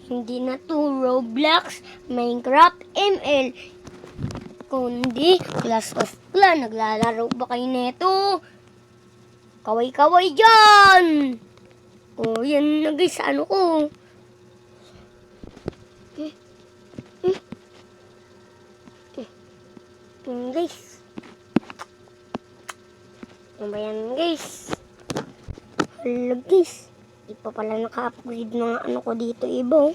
Hindi na to Roblox, Minecraft, ML, kundi Clash of Clans. Naglalaro ba kayo neto? Kaway-kaway dyan! O, yan na guys, ano ko. Guys. Ano ba yan guys? Hala guys. Di pa pala naka-upgrade mga ano ko dito iba.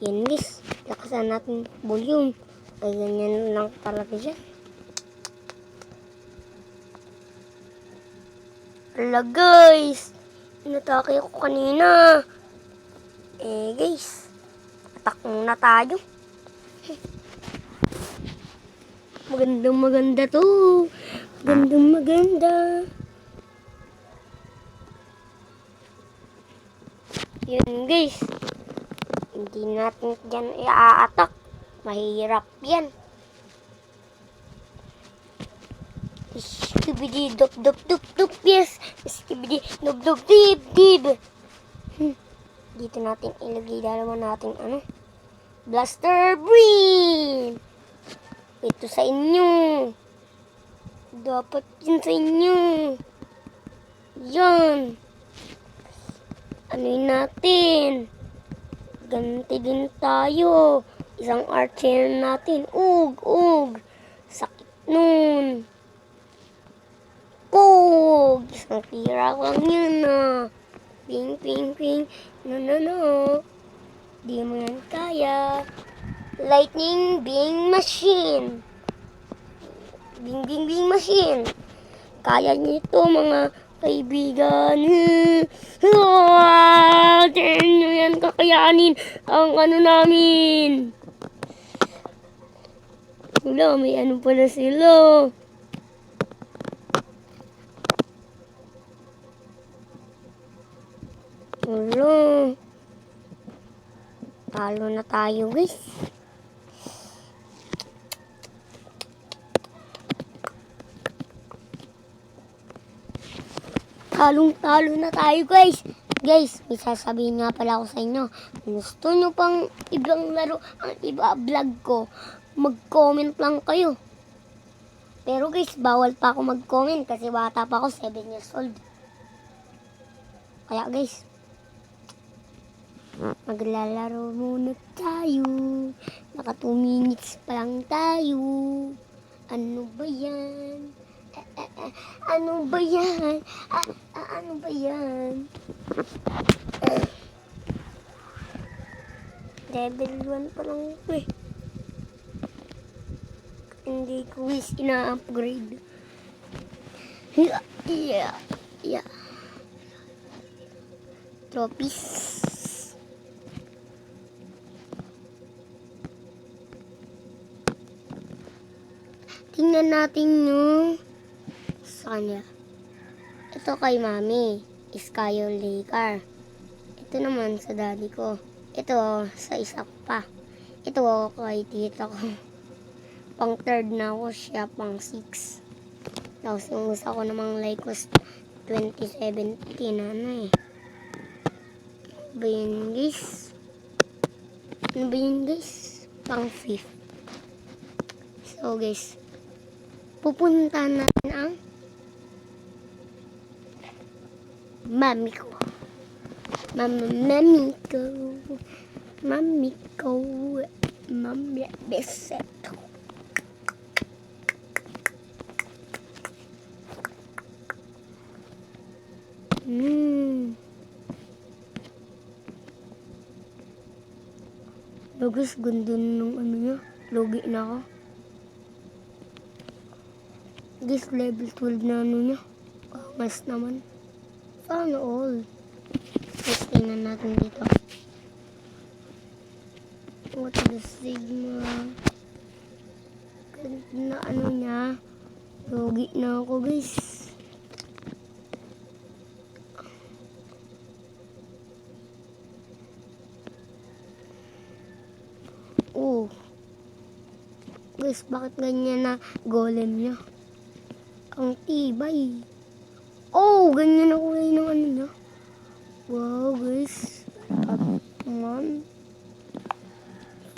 Yan guys. Lakasan natin volume. Ay ganyan lang talaga siya. Hala guys. Inatake ako kanina. Guys. Attack muna tayo. Magandang maganda to. Magandang maganda. Yun guys. Hindi natin dyan i-a-attack. Mahirap yan. Skibidi dop dop dop dop. Yes. Skibidi dop dop dip dip. Dito natin ilagay dalawa natin ano. Blaster Beam. Ito sa inyo. Dapat yun sa inyo. Yan. Ano'y natin. Ganti din tayo. Isang archer natin. Ug. Sakit nun. Pug. Isang tira lang yun Ping, ping, ping. No. Di mo yan kaya. Lightning Bing Machine. Bing Machine. Kaya nito mga kaibigan. Tingnan nyo yan, kakayanin ang ano namin. Wala, may ano pala sila. Wala. Talo na tayo guys. Talong-talo na tayo guys. Guys, may sasabihin nga pala ako sa inyo. Kung gusto nyo pang ibang laro ang iba-vlog ko, mag-comment lang kayo. Pero guys, bawal pa ako mag-comment kasi bata pa ako, 7 years old. Kaya guys, maglalaro muna tayo. Naka 2 minutes pa lang tayo. Ano ba yan? Ano ba yan? Ano ba yan? Level 1 pa lang ito Hindi ko wish ina-upgrade. Yeah. Trophies. Tingnan natin yung sa kanya. Ito kay mami, Skyo Laker. Ito naman sa daddy ko. Ito sa isa ko pa. Ito kay tita ko. Pang 3rd na ako, siya pang 6. Tapos yung usa ko namang like was 2017 ano ba yun guys? Ano ba yun guys? Pang 5th. So guys, pupunta natin ang mami ko. Mami beseto. Bagus, ganda nung ano niya. Logi na ako. This level 12 na ano niya. Mas naman. Sana all. Let's tingnan natin dito. What the Sigma. Ganda na ano niya. Logi na ako guys. Guys, bakit ganyan na golem niya? Ang tibay. Ganyan na kulay ng ano niya. Wow, guys. yan.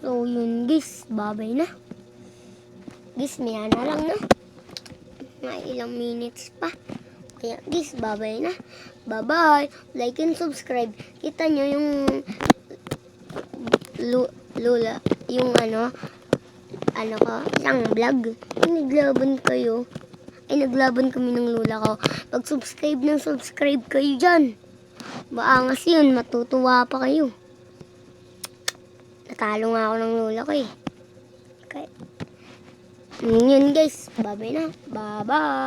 So, yun guys. Babay na. Guys, maya na lang na. May ilang minutes pa. Kaya guys, babay na. Bye-bye. Like and subscribe. Kita nyo yung lula. Yung ko, isang vlog. Naglaban kayo. Naglaban kami ng lula ko. Pag-subscribe ng subscribe kayo dyan. Maangas yun. Matutuwa pa kayo. Natalo nga ako ng lula ko eh. Okay. Yun guys. Bye-bye na. Bye-bye.